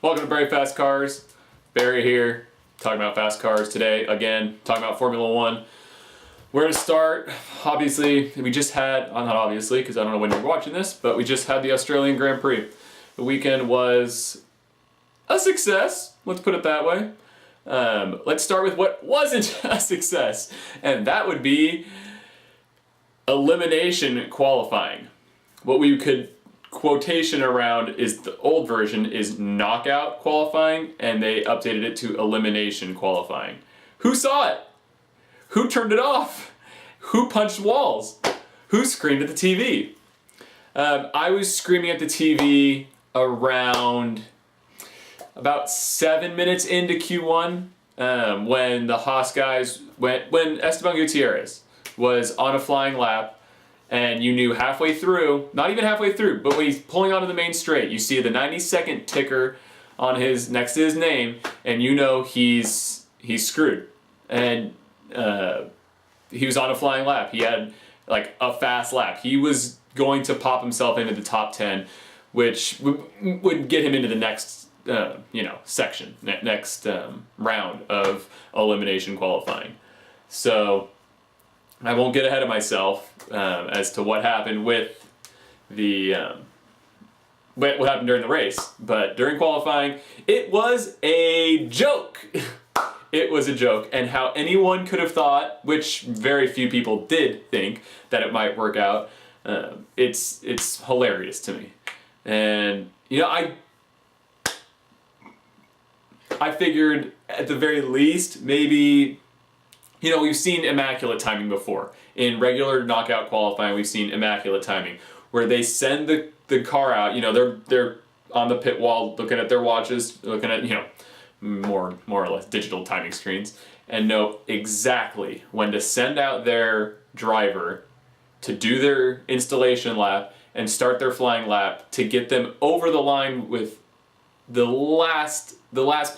Welcome to BarryFastCars. Barry here, talking about fast cars today. Again, talking about Formula One. Where to start? Obviously, we just had, not obviously, because I don't know when you're watching this, but we just had the Australian Grand Prix. The weekend was a success, let's put it that way. Let's start with what wasn't a success, and that would be Elimination Qualifying. What we could quotation around is the old version is Knockout Qualifying, and they updated it to Elimination Qualifying. Who saw it? Who turned it off? Who punched walls? Who screamed at the TV? I was screaming at the TV around about 7 minutes into Q1 when the Haas guys when Esteban Gutierrez was on a flying lap, and you knew halfway through, not even halfway through, but when he's pulling onto the main straight, you see the 90-second ticker on his next to his name, and you know he's screwed. And he was on a flying lap. He had like a fast lap. He was going to pop himself into the top 10, which would get him into the next section, next round of Elimination Qualifying. So I won't get ahead of myself as to what happened with the what happened during the race, but during qualifying, it was a joke. It was a joke, and how anyone could have thought, which very few people did think, that it might work out. It's hilarious to me, and I figured at the very least maybe. We've seen immaculate timing before. In regular knockout qualifying, we've seen immaculate timing, where they send the car out, they're on the pit wall looking at their watches, looking at, more or less digital timing screens, and know exactly when to send out their driver to do their installation lap and start their flying lap to get them over the line with the last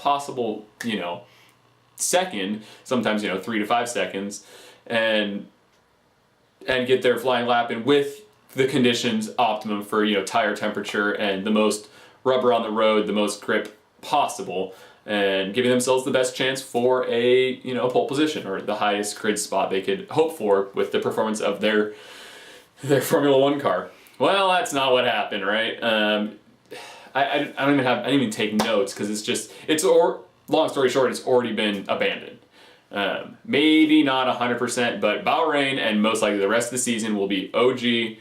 possible, second, sometimes 3 to 5 seconds, and get their flying lap in with the conditions optimum for tire temperature and the most rubber on the road, the most grip possible, and giving themselves the best chance for a pole position or the highest grid spot they could hope for with the performance of their Formula One car. Well, that's not what happened, right? I didn't even take notes because long story short, it's already been abandoned. Maybe not 100%, but Bahrain and most likely the rest of the season will be OG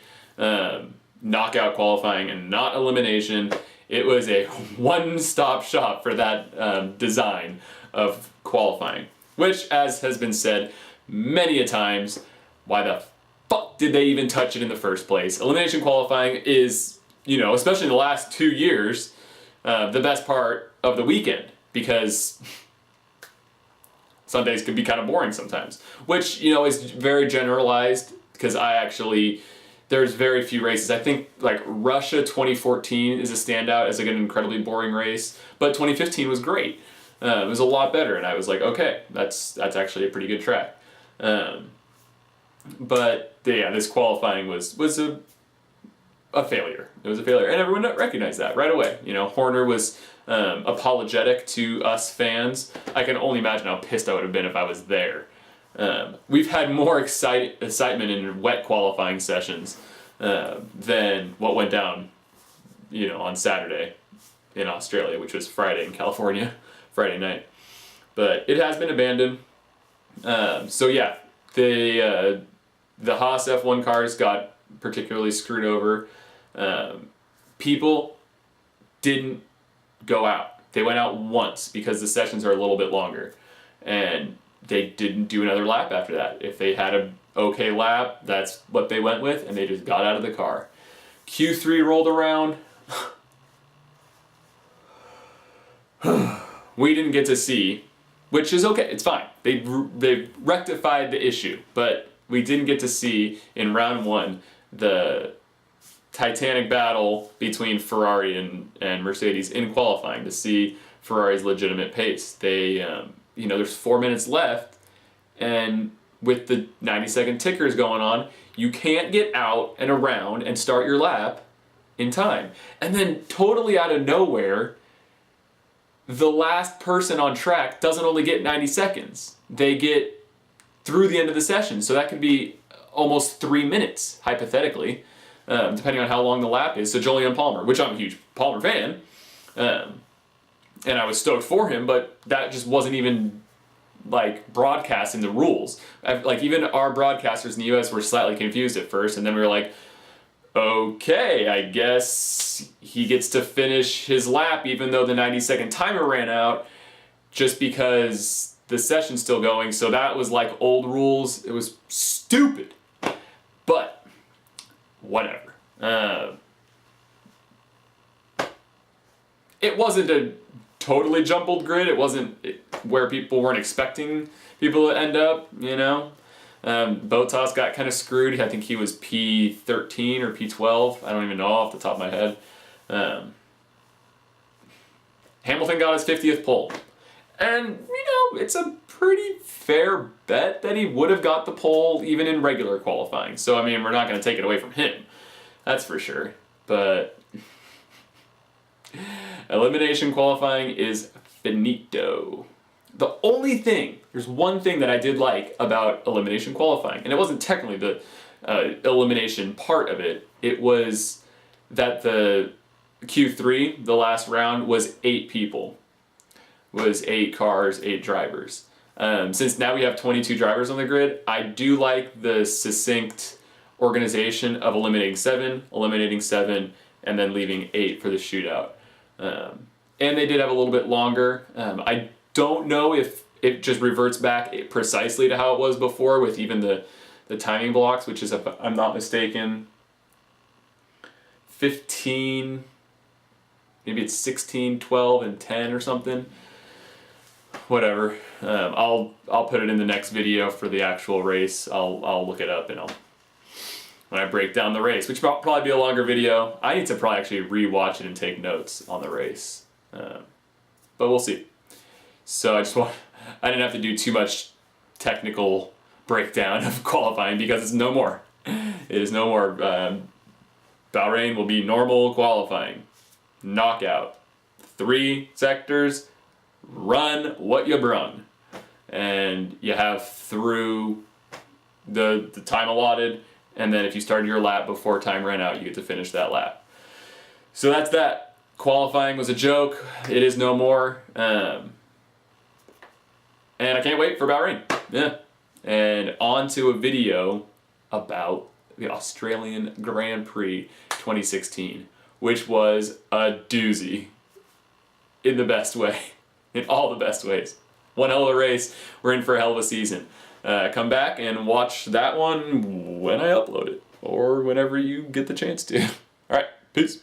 knockout qualifying and not elimination. It was a one-stop shop for that design of qualifying, which, as has been said many a times, why the fuck did they even touch it in the first place? Elimination qualifying is, especially in the last 2 years, the best part of the weekend. Because Sundays can be kind of boring sometimes, which, is very generalized because there's very few races. I think like Russia 2014 is a standout as like an incredibly boring race, but 2015 was great. It was a lot better, and I was like, okay, that's actually a pretty good track. But yeah, this qualifying was a failure. It was a failure, and everyone recognized that right away. Horner was apologetic to us fans. I can only imagine how pissed I would have been if I was there. We've had more excitement in wet qualifying sessions than what went down, on Saturday in Australia, which was Friday in California, Friday night. But it has been abandoned. So yeah, the Haas F1 cars got particularly screwed over. People didn't go out. They went out once because the sessions are a little bit longer, and they didn't do another lap after that. If they had an okay lap, that's what they went with, and they just got out of the car. Q3 rolled around. We didn't get to see, which is okay. It's fine. They rectified the issue, but we didn't get to see in round one the titanic battle between Ferrari and Mercedes in qualifying to see Ferrari's legitimate pace. They, there's 4 minutes left, and with the 90-second tickers going on, you can't get out and around and start your lap in time. And then totally out of nowhere, the last person on track doesn't only get 90 seconds. They get through the end of the session. So that could be almost 3 minutes, hypothetically, depending on how long the lap is. So Julian Palmer, which I'm a huge Palmer fan, and I was stoked for him, but that just wasn't even like broadcast in the rules. Like even our broadcasters in the US were slightly confused at first, and then we were like, okay, I guess he gets to finish his lap even though the 90-second timer ran out, just because the session's still going. So that was like old rules. It was stupid, but whatever. It wasn't a totally jumbled grid. It wasn't where people weren't expecting people to end up, you know. Bottas got kind of screwed. I think he was P13 or P12. I don't even know off the top of my head. Hamilton got his 50th pole. And, you know, it's a pretty fair bet that he would have got the pole even in regular qualifying. So, I mean, we're not going to take it away from him. That's for sure. But elimination qualifying is finito. The only thing, there's one thing that I did like about elimination qualifying, and it wasn't technically the elimination part of it, it was that the Q3, the last round, was 8 people. Was 8 cars, 8 drivers. Since now we have 22 drivers on the grid, I do like the succinct organization of eliminating 7, and then leaving 8 for the shootout. And they did have a little bit longer. I don't know if it just reverts back precisely to how it was before with even the timing blocks, which is, if I'm not mistaken, 15, maybe it's 16, 12, and 10 or something. Whatever. I'll put it in the next video for the actual race. I'll look it up and when I break down the race, which will probably be a longer video. I need to probably actually re-watch it and take notes on the race. But we'll see. So I didn't have to do too much technical breakdown of qualifying because it's no more. It is no more. Bahrain will be normal qualifying. Knockout. 3 sectors. Run what you brung. And you have through the time allotted, and then if you started your lap before time ran out, you get to finish that lap. So that's that. Qualifying was a joke. It is no more. And I can't wait for Bahrain. Yeah. And on to a video about the Australian Grand Prix 2016, which was a doozy in the best way. In all the best ways. One hell of a race. We're in for a hell of a season. Come back and watch that one when I upload it. Or whenever you get the chance to. Alright, peace.